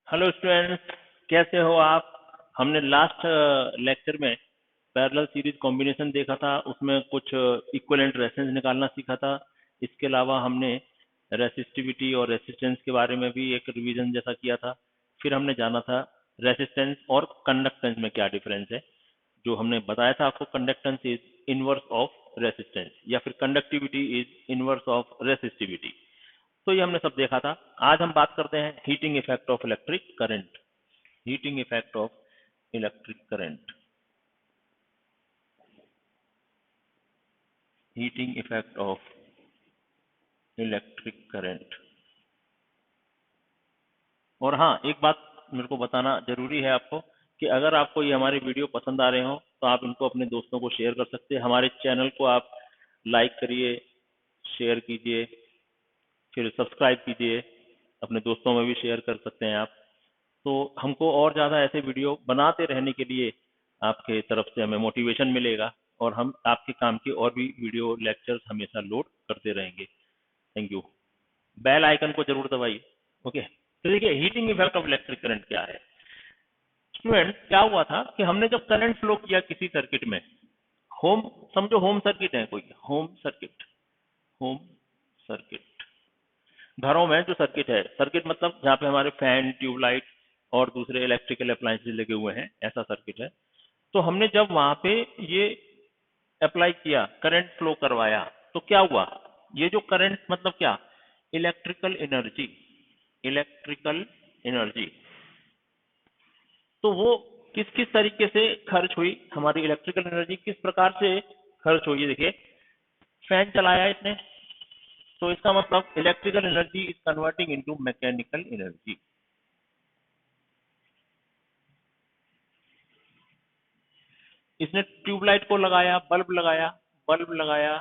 Hello students, कैसे हो आप। हमने लास्ट लेक्चर में पैरेलल सीरीज कॉम्बिनेशन देखा था, उसमें कुछ इक्विवेलेंट रेजिस्टेंस निकालना सीखा था। इसके अलावा हमने रेसिस्टिविटी और रेसिस्टेंस के बारे में भी एक रिवीजन जैसा किया था। फिर हमने जाना था रेसिस्टेंस और कंडक्टेंस में क्या डिफरेंस है। जो हमने बताया था आपको, conductance is inverse of resistance या फिर conductivity is inverse of resistivity. तो ये हमने सब देखा था। आज हम बात करते हैं heating effect of electric current. Heating effect of electric current. Heating effect of electric current. और हाँ, एक बात मेरे को बताना जरूरी है आपको कि अगर आपको ये हमारे वीडियो पसंद आ रहे हो तो आप इनको अपने दोस्तों को शेयर कर सकते हैं। हमारे चैनल को आप लाइक करिए, शेयर कीजिए, फिर सब्सक्राइब कीजिए। अपने दोस्तों में भी शेयर कर सकते हैं आप। तो हमको और ज़्यादा ऐसे वीडियो बनाते रहने के लिए आपके तरफ से हमें मोटिवेशन मिलेगा और हम आपके काम के और भी वीडियो लेक्चर्स हमेशा लोड करते रहेंगे। Thank you. बेल आइकन को जरूर दबाइए। ओके, तो देखिए heating effect of electric current क्या है। स्टूडेंट, क्या हुआ था कि हमने जब करंट फ्लो किया किसी सर्किट में, होम समझो, होम सर्किट है कोई, होम सर्किट, होम सर्किट, घरों में जो सर्किट है, सर्किट मतलब जहाँ पे हमारे फैन, ट्यूबलाइट और दूसरे इलेक्ट्रिकल अप्लायंसेस लगे हुए हैं, ऐसा सर्किट है। तो हमने जब वहां पे ये अप्लाई किया, करंट फ्लो करवाया, तो क्या हुआ। ये जो करंट मतलब क्या, इलेक्ट्रिकल एनर्जी, इलेक्ट्रिकल एनर्जी। तो वो किस किस तरीके से खर्च हुई, हमारी इलेक्ट्रिकल एनर्जी किस प्रकार से खर्च हुई। ये देखिए, फैन चलाया इसने, तो इसका मतलब electrical energy is converting into mechanical energy. इसने ट्यूबलाइट को लगाया, बल्ब लगाया, बल्ब लगाया,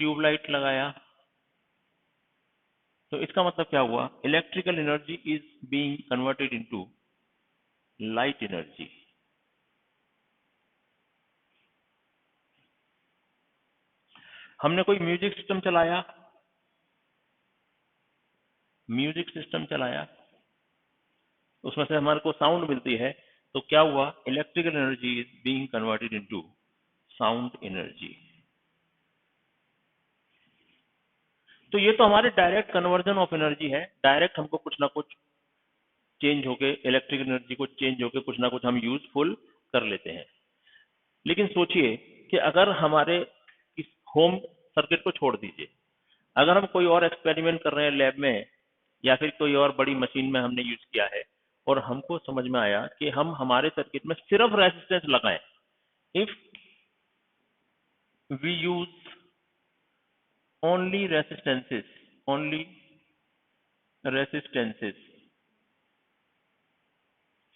ट्यूबलाइट लगाया, तो इसका मतलब क्या हुआ, electrical energy is being converted into light energy. हमने कोई म्यूजिक सिस्टम चलाया, म्यूजिक सिस्टम चलाया, उसमें से हमारे को साउंड मिलती है, तो क्या हुआ, electrical energy is being converted into sound energy. तो ये तो हमारे डायरेक्ट कन्वर्जन ऑफ एनर्जी है। डायरेक्ट हमको कुछ ना कुछ चेंज होके, इलेक्ट्रिक एनर्जी को चेंज होके कुछ ना कुछ हम यूजफुल कर लेते हैं। लेकिन सोचिए कि अगर हमारे इस होम सर्किट को छोड़ दीजिए, अगर हम कोई और एक्सपेरिमेंट कर रहे हैं लैब में या फिर कोई और बड़ी मशीन में हमने यूज किया है और हमको समझ में आया कि हम हमारे सर्किट में सिर्फ रेजिस्टेंस लगाएं, if we use only resistances, only resistances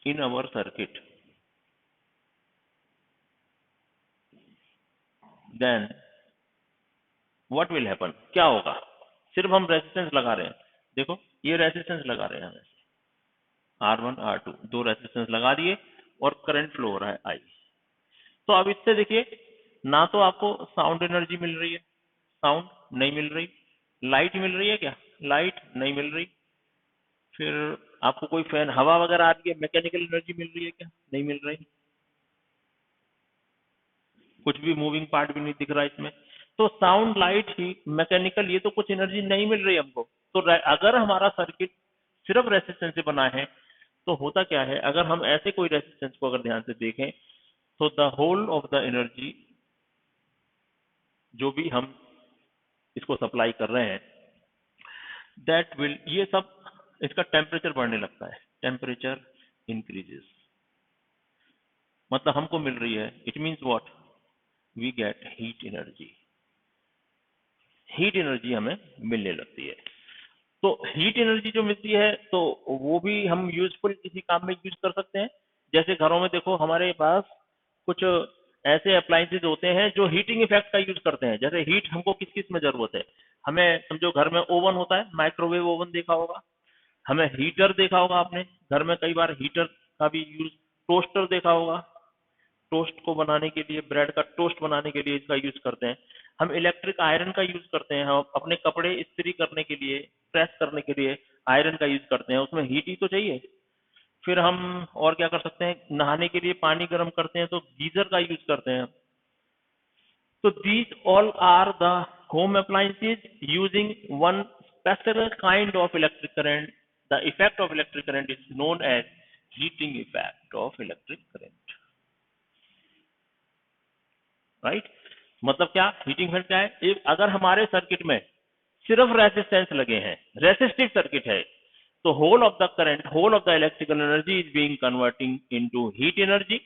in our circuit, then what will happen, क्या होगा। सिर्फ हम रेजिस्टेंस लगा रहे हैं, देखो ये रेजिस्टेंस लगा रहे हैं हम, R1 R2 दो रेजिस्टेंस लगा दिए और करंट फ्लो हो रहा है I। तो अब इससे देखिए, ना तो आपको साउंड एनर्जी मिल रही है, साउंड नहीं मिल रही। लाइट मिल रही है क्या, लाइट नहीं मिल रही। फिर आपको कोई फैन हवा वगैरह आ रही है, मैकेनिकल एनर्जी मिल रही है क्या, नहीं मिल रही। कुछ भी मूविंग पार्ट भी नहीं दिख रहा इसमें। तो साउंड, लाइट ही, मैकेनिकल, ये तो कुछ एनर्जी नहीं मिल रही हमको। तो अगर हमारा सर्किट सिर्फ रेसिस्टेंस से बना है तो होता क्या है, अगर हम ऐसे कोई रेसिस्टेंस को अगर ध्यान से देखें तो the whole of the energy जो भी हम इसको सप्लाई कर रहे हैं, दैट विल, ये सब, इसका टेम्परेचर बढ़ने लगता है, टेम्परेचर इंक्रीजेस, मतलब हमको मिल रही है, it means what, we get heat energy, heat energy हमें मिलने लगती है। तो हीट एनर्जी जो मिलती है तो वो भी हम यूजफुल किसी काम में यूज कर सकते हैं। जैसे घरों में देखो, हमारे पास कुछ ऐसे अप्लायंसेज होते हैं जो हीटिंग इफेक्ट का यूज करते हैं। जैसे हीट हमको किस किस में जरूरत है, हमें समझो घर में ओवन होता है, माइक्रोवेव ओवन देखा होगा, हमें हीटर देखा होगा आपने घर में, कई बार हीटर का भी यूज, टोस्टर देखा होगा, टोस्ट को बनाने के लिए, ब्रेड का टोस्ट बनाने के लिए इसका यूज करते हैं। हम इलेक्ट्रिक आयरन का यूज करते हैं, हम अपने कपड़े इस्त्री करने के लिए, प्रेस करने के लिए आयरन का यूज करते हैं, उसमें हीट ही तो चाहिए। फिर हम और क्या कर सकते हैं, नहाने के लिए पानी गर्म करते हैं तो गीजर का यूज करते हैं। So these all are the home appliances using one special kind of electric current. The effect of electric current is known as heating effect of electric current. Right? मतलब क्या, हीटिंग इफेक्ट क्या है, एक अगर हमारे circuit में सिर्फ resistance लगे हैं, रेसिस्टिव सर्किट है, तो whole of the current, whole of the electrical energy is being converting into heat energy,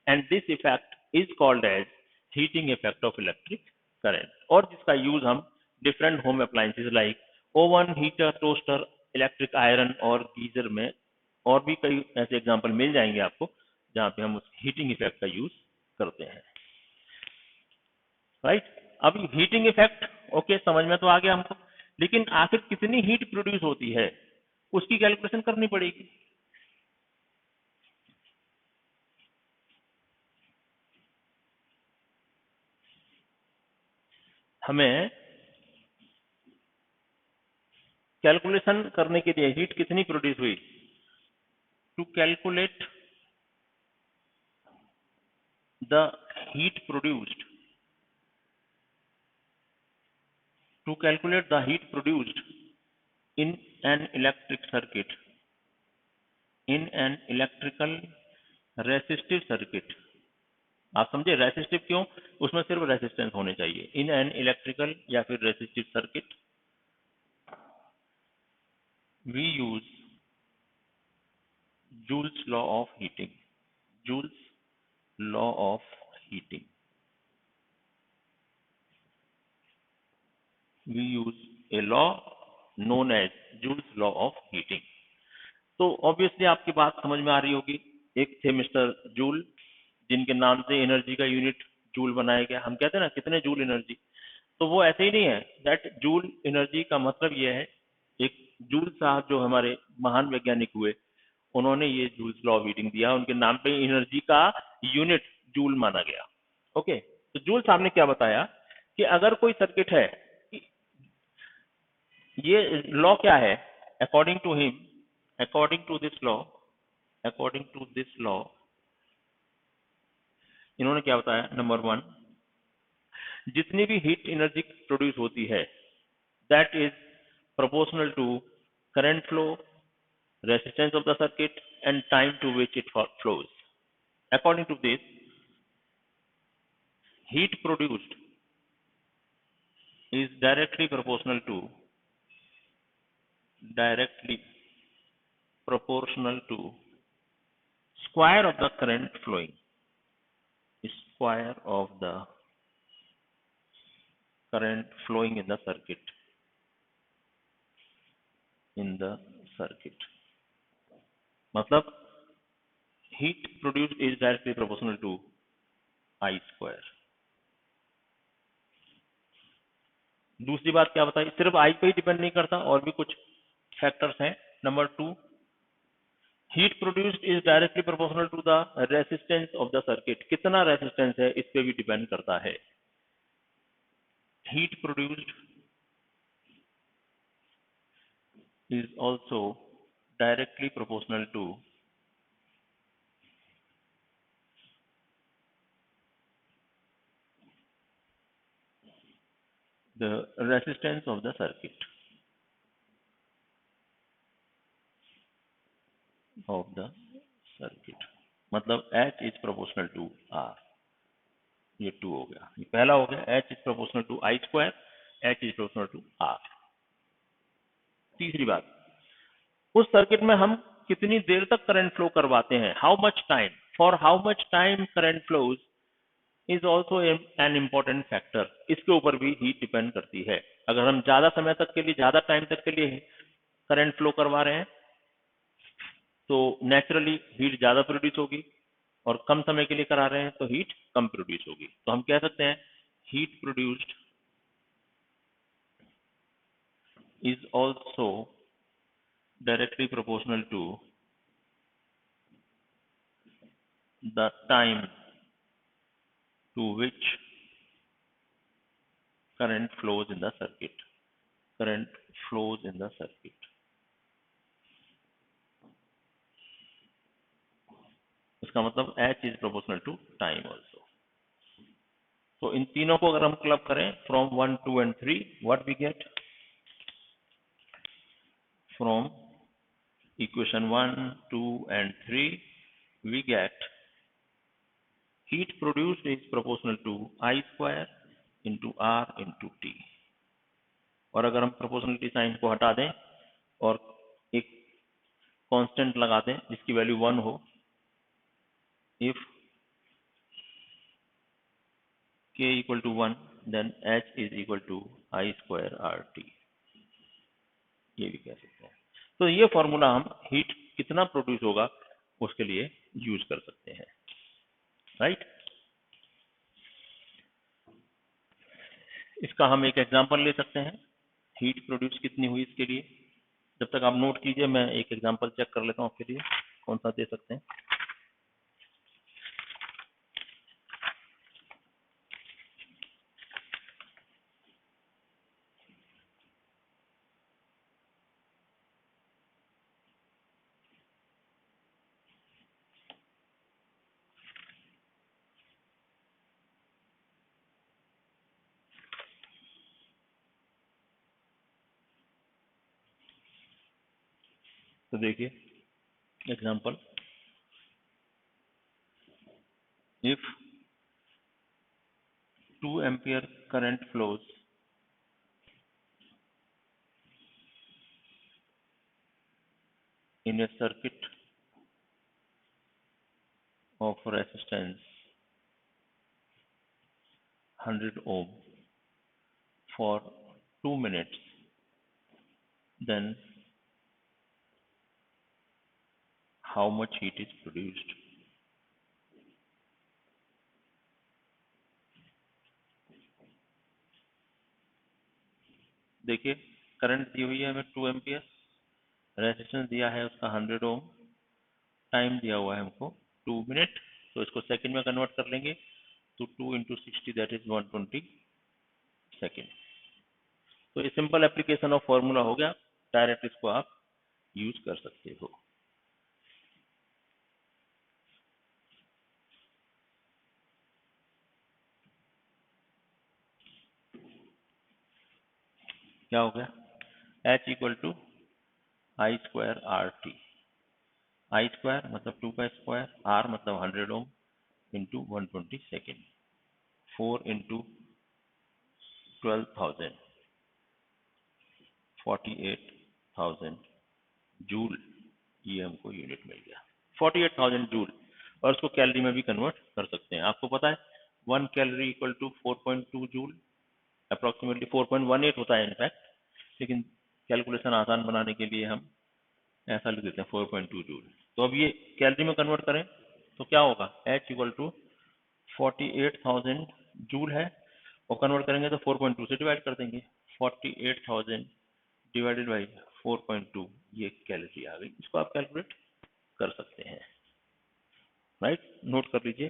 and this effect is called as heating effect of electric current, और जिसका यूज हम different home appliances like oven, heater, toaster, electric iron और geyser में, और भी कई ऐसे example मिल जाएंगे आपको जहां पे हम उस हीटिंग इफेक्ट का यूज करते हैं। राइट, अब हीटिंग इफेक्ट ओके समझ में तो आ गया हमको, लेकिन आखिर कितनी हीट प्रोड्यूस होती है उसकी कैलकुलेशन करनी पड़ेगी। हमें कैलकुलेशन करने के लिए हीट कितनी प्रोड्यूस हुई, to calculate the heat produced, to calculate the heat produced in an electric circuit, in an electrical resistive circuit. आप समझे रेसिस्टिव क्यों, उसमें सिर्फ रेसिस्टेंस होने चाहिए, इन एन इलेक्ट्रिकल या फिर resistive circuit we use Joule's law of heating, Joule's law of heating, we use a law known as Joule's law of heating। तो ऑब्वियसली आपकी बात समझ में आ रही होगी, एक थे मिस्टर जूल जिनके नाम से एनर्जी का यूनिट जूल बनाया गया। हम कहते हैं ना कितने जूल एनर्जी, तो वो ऐसे ही नहीं है दैट जूल एनर्जी का मतलब ये है, एक जूल साहब जो हमारे महान वैज्ञानिक हुए, उन्होंने ये जूल्स लॉ ऑफ हीटिंग दिया, उनके नाम पे एनर्जी का यूनिट जूल माना गया। ओके, तो जूल साहब ने क्या बताया कि अगर कोई सर्किट है, ये लॉ क्या है, according to him, according to this law, according to this law इन्होंने क्या बताया, नंबर वन, जितनी भी हीट एनर्जी प्रोड्यूस होती है that is proportional to current flow, resistance of the circuit and time to which it flows. According to this, heat produced is directly proportional to square of the current flowing, square of the current flowing in the circuit, मतलब heat produced is directly proportional to I square। दूसरी बात क्या बताई, सिर्फ I पे ही depend नहीं करता, और भी कुछ फैक्टर्स हैं। Number two, heat produced is directly proportional to the resistance of the circuit, कितना रेसिस्टेंस है इस पे भी डिपेंड करता है। Heat produced is also directly proportional to the resistance of the circuit, मतलब H is proportional to R, ये 2 हो गया, ये पहला हो गया, H is proportional to I square, H is proportional to R। तीसरी बात, उस सर्किट में हम कितनी देर तक करंट फ्लो करवाते हैं, how much time, for how much time current flows is also an important factor, इसके ऊपर भी हीट डिपेंड करती है। अगर हम ज्यादा समय तक के लिए, ज्यादा टाइम तक के लिए करंट फ्लो करवा रहे हैं तो नेचुरली हीट ज्यादा प्रोड्यूस होगी, और कम समय के लिए करा रहे हैं तो हीट कम प्रोड्यूस होगी। तो हम कह सकते हैं heat produced is also directly proportional to the time to which current flows in the circuit, इसका मतलब h is proportional to time also. तो इन तीनों को अगर हम क्लब करें from 1, 2 and 3, what we get from equation 1, 2 and 3 we get heat produced is proportional to I square into R into T। और अगर हम प्रोपोर्शनलिटी साइन को हटा दें और एक कांस्टेंट लगा दें जिसकी वैल्यू 1 हो, if k equal to 1 then h is equal to I square RT, ये भी कह सकते हैं। तो ये फॉर्मूला हम हीट कितना प्रोड्यूस होगा उसके लिए यूज कर सकते हैं, राइट। इसका हम एक एग्जांपल ले सकते हैं, हीट प्रोड्यूस कितनी हुई इसके लिए। जब तक आप नोट कीजिए मैं एक एग्जांपल चेक कर लेता हूँ आपके लिए, कौन सा दे सकते हैं। तो देखिए example, if 2 ampere current flows in a circuit of resistance 100 ohm for 2 minutes, then how much heat is produced। देखिए करंट दी हुई है हमें 2 एम्पियर, रेजिस्टेंस दिया है उसका 100 ओम, टाइम दिया हुआ है हमको 2 मिनट। तो इसको सेकंड में कन्वर्ट कर लेंगे, तो 2 इंटू 60 दैट इज 120 सेकेंड। तो ये सिंपल एप्लीकेशन ऑफ फॉर्मूला हो गया, डायरेक्ट इसको आप यूज कर सकते हो। क्या हो गया, H equal to I square R T. I square मतलब 2 का स्क्वायर, आर मतलब 100 ohm into 120 second, 4 into 12,000 48,000 joule, ये हमको यूनिट मिल गया 48,000 जूल। और उसको कैलोरी में भी कन्वर्ट कर सकते हैं। आपको पता है 1 calorie equal to 4.2 joule, approximately 4.18 होता है इनफैक्ट, लेकिन कैलकुलेशन आसान बनाने के लिए हम ऐसा लिख देते हैं 4.2 जूल। तो अब ये कैलोरी में कन्वर्ट करें तो क्या होगा, H इक्वल टू 48,000 जूल है, और कन्वर्ट करेंगे तो 4.2 से डिवाइड कर देंगे, 48,000 डिवाइडेड बाई 4.2, ये कैलोरी आ गई। इसको आप कैलकुलेट कर सकते हैं, राइट। नोट कर लीजिए।